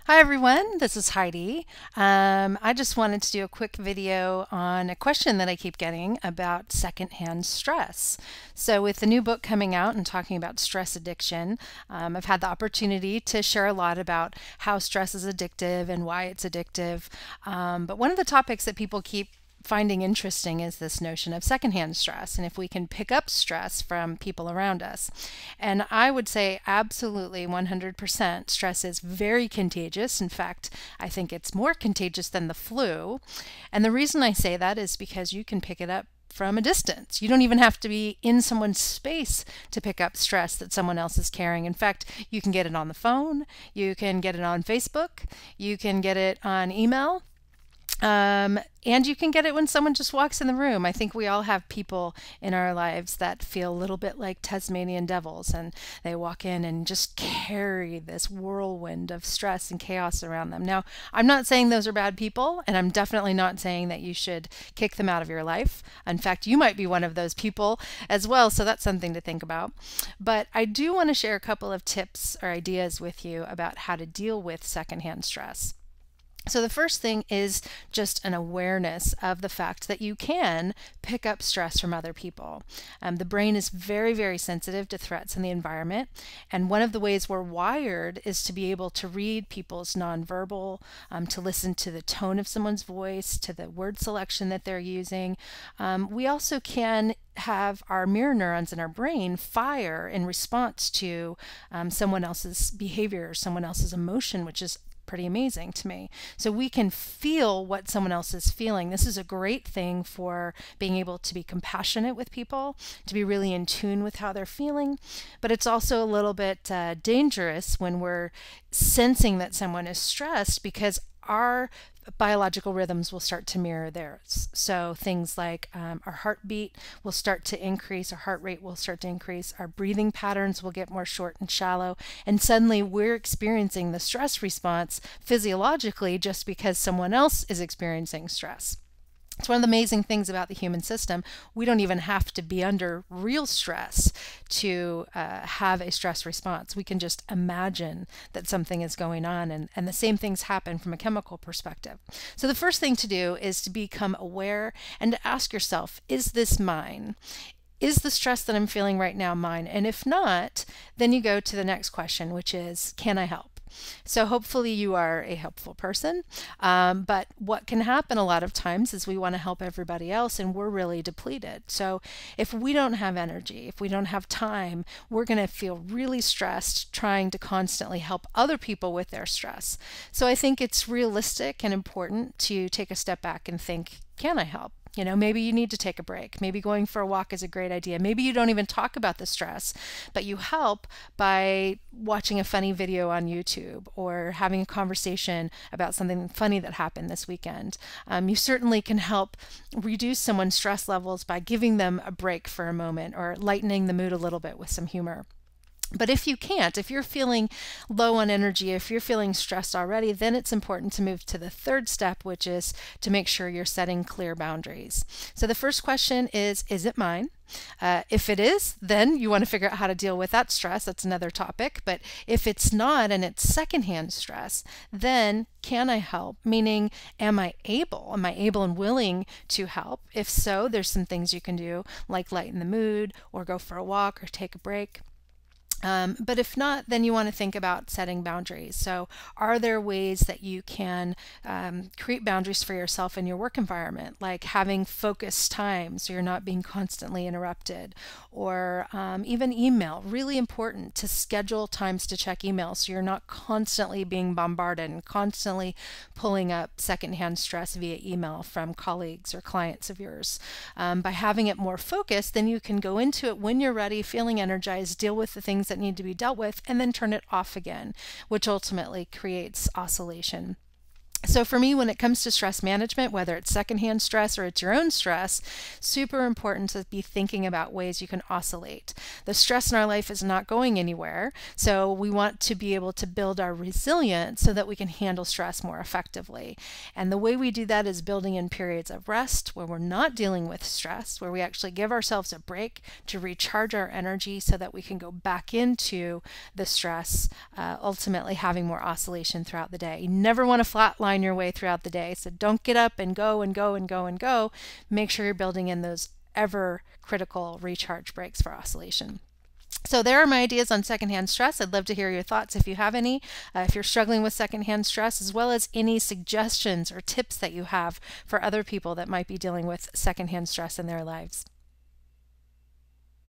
Hi everyone, this is Heidi. I just wanted to do a quick video on a question that I keep getting about secondhand stress. So with the new book coming out and talking about stress addiction, I've had the opportunity to share a lot about how stress is addictive and why it's addictive. But one of the topics that people keep finding interesting is this notion of secondhand stress and if we can pick up stress from people around us. And I would say absolutely 100% stress is very contagious. In fact, I think it's more contagious than the flu. And the reason I say that is because you can pick it up from a distance. You don't even have to be in someone's space to pick up stress that someone else is carrying. In fact, you can get it on the phone, you can get it on Facebook, you can get it on email. And you can get it when someone just walks in the room. I think we all have people in our lives that feel a little bit like Tasmanian devils, and they walk in and just carry this whirlwind of stress and chaos around them. Now, I'm not saying those are bad people, and I'm definitely not saying that you should kick them out of your life. In fact, you might be one of those people as well, so that's something to think about. But I do want to share a couple of tips or ideas with you about how to deal with secondhand stress. So the first thing is just an awareness of the fact that you can pick up stress from other people. The brain is very, very sensitive to threats in the environment. And one of the ways we're wired is to be able to read people's nonverbal, to listen to the tone of someone's voice, to the word selection that they're using. We also can have our mirror neurons in our brain fire in response to someone else's behavior, or someone else's emotion, which is pretty amazing to me. So we can feel what someone else is feeling. This is a great thing for being able to be compassionate with people, to be really in tune with how they're feeling. But it's also a little bit dangerous when we're sensing that someone is stressed, because our biological rhythms will start to mirror theirs. So things like our heartbeat will start to increase, our heart rate will start to increase, our breathing patterns will get more short and shallow, and suddenly we're experiencing the stress response physiologically just because someone else is experiencing stress. It's one of the amazing things about the human system. We don't even have to be under real stress to have a stress response. We can just imagine that something is going on, and the same things happen from a chemical perspective. So the first thing to do is to become aware and to ask yourself, is this mine? Is the stress that I'm feeling right now mine? And if not, then you go to the next question, which is, can I help? So hopefully you are a helpful person, but what can happen a lot of times is we want to help everybody else and we're really depleted. So if we don't have energy, if we don't have time, we're going to feel really stressed trying to constantly help other people with their stress. So I think it's realistic and important to take a step back and think, can I help? You know, maybe you need to take a break. Maybe going for a walk is a great idea. Maybe you don't even talk about the stress, but you help by watching a funny video on YouTube or having a conversation about something funny that happened this weekend. You certainly can help reduce someone's stress levels by giving them a break for a moment or lightening the mood a little bit with some humor. But if you can't, if you're feeling low on energy, if you're feeling stressed already, then it's important to move to the third step, which is to make sure you're setting clear boundaries. So the first question is it mine? If it is, then you want to figure out how to deal with that stress. That's another topic. But if it's not and it's secondhand stress, then can I help? Meaning, am I able? Am I able and willing to help? If so, there's some things you can do, like lighten the mood or go for a walk or take a break. But if not, then you want to think about setting boundaries. So are there ways that you can create boundaries for yourself in your work environment, like having focused time so you're not being constantly interrupted, or even email? Really important to schedule times to check email so you're not constantly being bombarded and constantly pulling up secondhand stress via email from colleagues or clients of yours. By having it more focused, then you can go into it when you're ready, feeling energized, deal with the things that need to be dealt with, and then turn it off again, which ultimately creates oscillation. So for me, when it comes to stress management, whether it's secondhand stress or it's your own stress, super important to be thinking about ways you can oscillate. The stress in our life is not going anywhere, so we want to be able to build our resilience so that we can handle stress more effectively. And the way we do that is building in periods of rest where we're not dealing with stress, where we actually give ourselves a break to recharge our energy so that we can go back into the stress, ultimately having more oscillation throughout the day. You never want to flatline your way throughout the day. So don't get up and go and go and go and go. Make sure you're building in those ever critical recharge breaks for oscillation. So there are my ideas on secondhand stress. I'd love to hear your thoughts if you have any, if you're struggling with secondhand stress, as well as any suggestions or tips that you have for other people that might be dealing with secondhand stress in their lives.